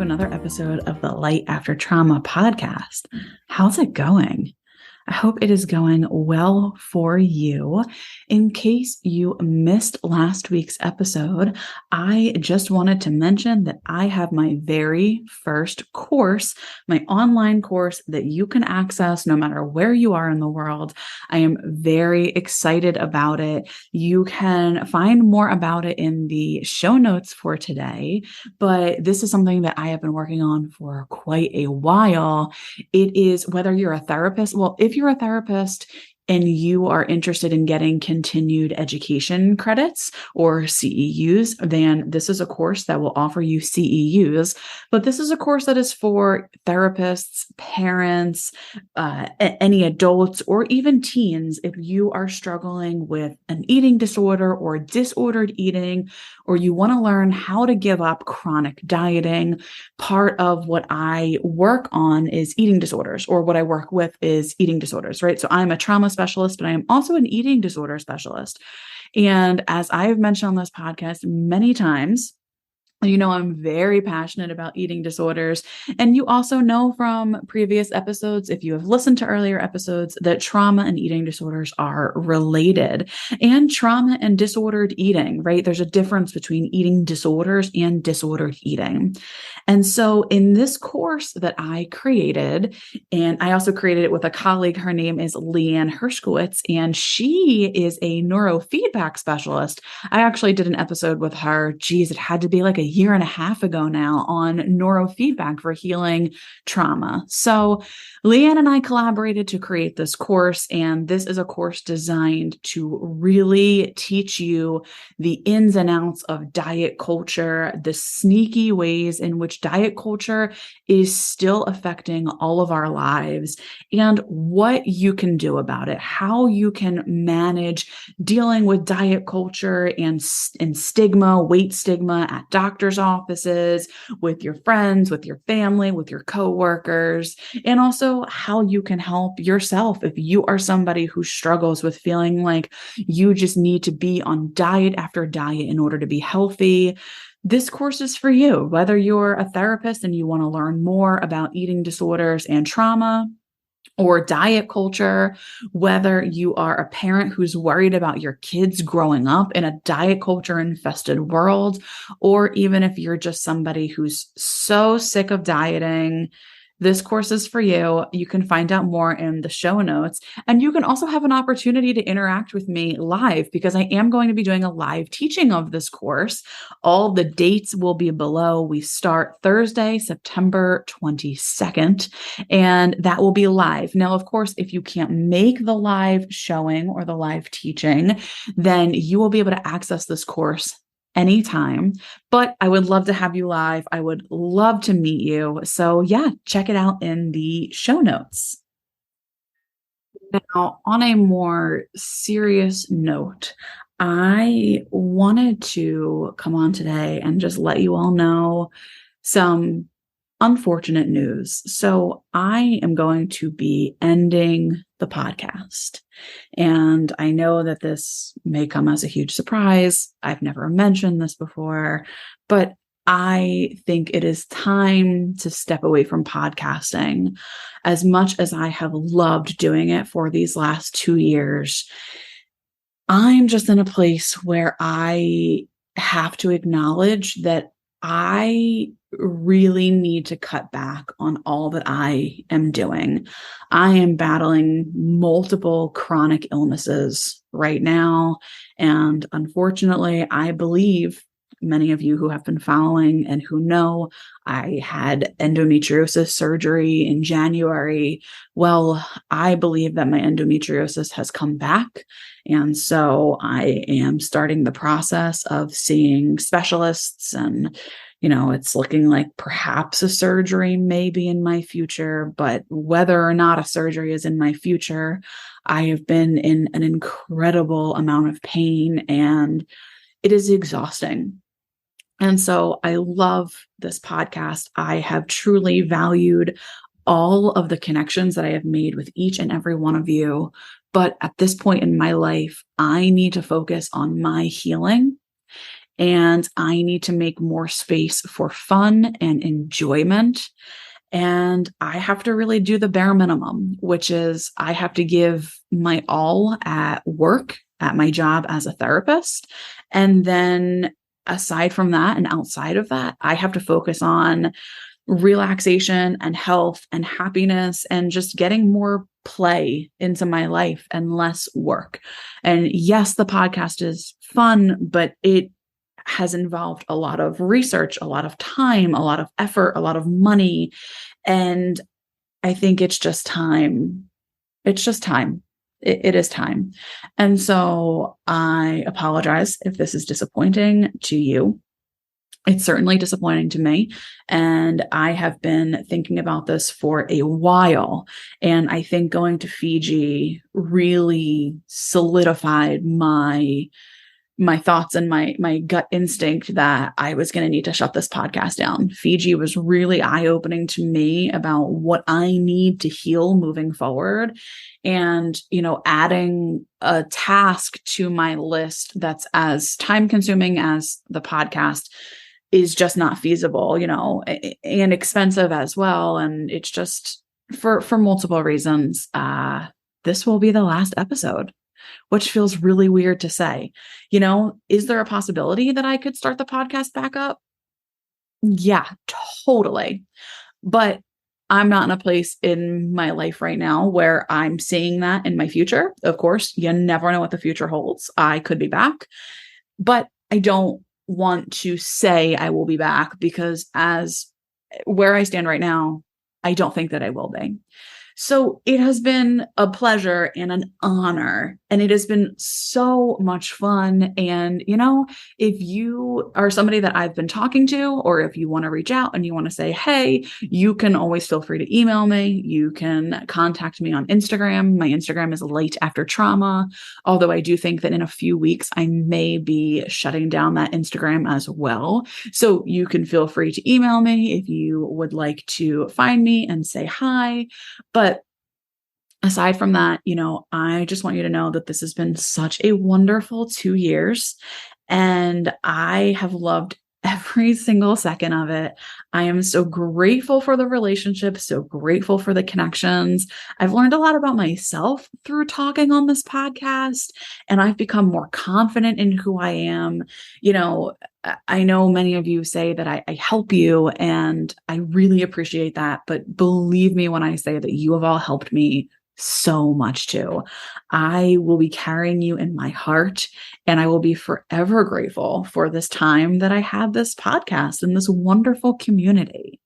another episode of the Light After Trauma podcast. How's it going? I hope it is going well for you. In case you missed last week's episode, I just wanted to mention that I have my very first course, my online course that you can access no matter where you are in the world. I am very excited about it. You can find more about it in the show notes for today, but this is something that I have been working on for quite a while. It is whether you're a therapist, if you're a therapist and you are interested in getting continued education credits or CEUs, then this is a course that will offer you CEUs. But this is a course that is for therapists, parents, any adults, or even teens. If you are struggling with an eating disorder or disordered eating, or you want to learn how to give up chronic dieting, part of what I work on is eating disorders, or what I work with is eating disorders, right? So I'm a trauma specialist, but I am also an eating disorder specialist. And as I've mentioned on this podcast many times, you know, I'm very passionate about eating disorders. And you also know from previous episodes, if you have listened to earlier episodes, that trauma and eating disorders are related. And trauma and disordered eating, right? There's a difference between eating disorders and disordered eating. And so in this course that I created, and I also created it with a colleague, her name is Leanne Hershkowitz, and she is a neurofeedback specialist. I actually did an episode with her. Geez, it had to be like a year and a half ago now on neurofeedback for healing trauma. So Leanne and I collaborated to create this course, and this is a course designed to really teach you the ins and outs of diet culture, the sneaky ways in which diet culture is still affecting all of our lives, and what you can do about it, how you can manage dealing with diet culture and stigma, weight stigma at doctors' offices, with your friends, with your family, with your coworkers, and also how you can help yourself if you are somebody who struggles with feeling like you just need to be on diet after diet in order to be healthy. This course is for you, whether you're a therapist and you want to learn more about eating disorders and trauma, or diet culture, whether you are a parent who's worried about your kids growing up in a diet culture infested world, or even if you're just somebody who's so sick of dieting. This course is for you. You can find out more in the show notes. And you can also have an opportunity to interact with me live, because I am going to be doing a live teaching of this course. All the dates will be below. We start Thursday, September 22nd, and that will be live. Now, of course, if you can't make the live showing or the live teaching, then you will be able to access this course anytime, but I would love to have you live. I would love to meet you. So yeah, check it out in the show notes. Now, on a more serious note, I wanted to come on today and just let you all know some unfortunate news. So I am going to be ending the podcast. And I know that this may come as a huge surprise. I've never mentioned this before, but I think it is time to step away from podcasting. As much as I have loved doing it for these last 2 years, I'm just in a place where I have to acknowledge that I really need to cut back on all that I am doing. I am battling multiple chronic illnesses right now. And unfortunately, I believe many of you who have been following and who know I had endometriosis surgery in January. Well, I believe that my endometriosis has come back. And so I am starting the process of seeing specialists, and it's looking like perhaps a surgery may be in my future, but whether or not a surgery is in my future, I have been in an incredible amount of pain, and it is exhausting. And so I love this podcast. I have truly valued all of the connections that I have made with each and every one of you. But at this point in my life, I need to focus on my healing. and I need to make more space for fun and enjoyment. And I have to really do the bare minimum, which is I have to give my all at work, at my job as a therapist. And then aside from that and outside of that, I have to focus on relaxation and health and happiness and just getting more play into my life and less work. And yes, the podcast is fun, but it has involved a lot of research, a lot of time, a lot of effort, a lot of money. And I think it's just time. It's just time. It is time. And so I apologize if this is disappointing to you. It's certainly disappointing to me. And I have been thinking about this for a while. And I think going to Fiji really solidified my thoughts and my gut instinct that I was going to need to shut this podcast down. Fiji was really eye-opening to me about what I need to heal moving forward. And, adding a task to my list that's as time-consuming as the podcast is just not feasible, and expensive as well. And it's just for multiple reasons. This will be the last episode, which feels really weird to say. Is there a possibility that I could start the podcast back up? Yeah, totally. But I'm not in a place in my life right now where I'm seeing that in my future. Of course, you never know what the future holds. I could be back, but I don't want to say I will be back because as where I stand right now, I don't think that I will be. So it has been a pleasure and an honor, and it has been so much fun. And, if you are somebody that I've been talking to, or if you want to reach out and you want to say, hey, you can always feel free to email me. You can contact me on Instagram. My Instagram is Light After Trauma. Although I do think that in a few weeks, I may be shutting down that Instagram as well. So you can feel free to email me if you would like to find me and say hi. But aside from that, I just want you to know that this has been such a wonderful 2 years, and I have loved every single second of it. I am so grateful for the relationship, so grateful for the connections. I've learned a lot about myself through talking on this podcast, and I've become more confident in who I am. I know many of you say that I help you, and I really appreciate that. But believe me when I say that you have all helped me so much too. I will be carrying you in my heart, and I will be forever grateful for this time that I had this podcast and this wonderful community.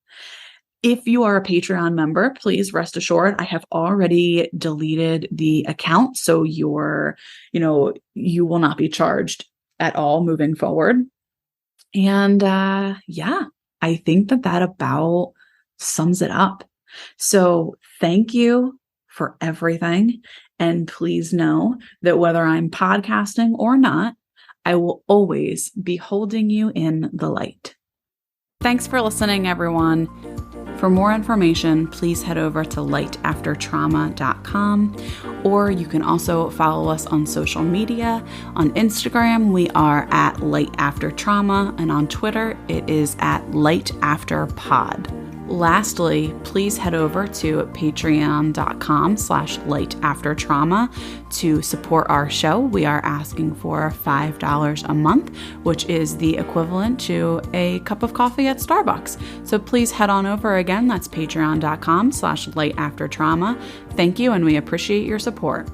If you are a Patreon member, please rest assured I have already deleted the account. So you will not be charged at all moving forward. And I think that about sums it up. So thank you for everything. And please know that whether I'm podcasting or not, I will always be holding you in the light. Thanks for listening, everyone. For more information, please head over to lightaftertrauma.com, or you can also follow us on social media. On Instagram, we are at lightaftertrauma, and on Twitter, it is at lightafterpod. Lastly, please head over to patreon.com/lightaftertrauma to support our show. We are asking for $5 a month, which is the equivalent to a cup of coffee at Starbucks. So please head on over again. That's patreon.com/lightaftertrauma. Thank you, and we appreciate your support.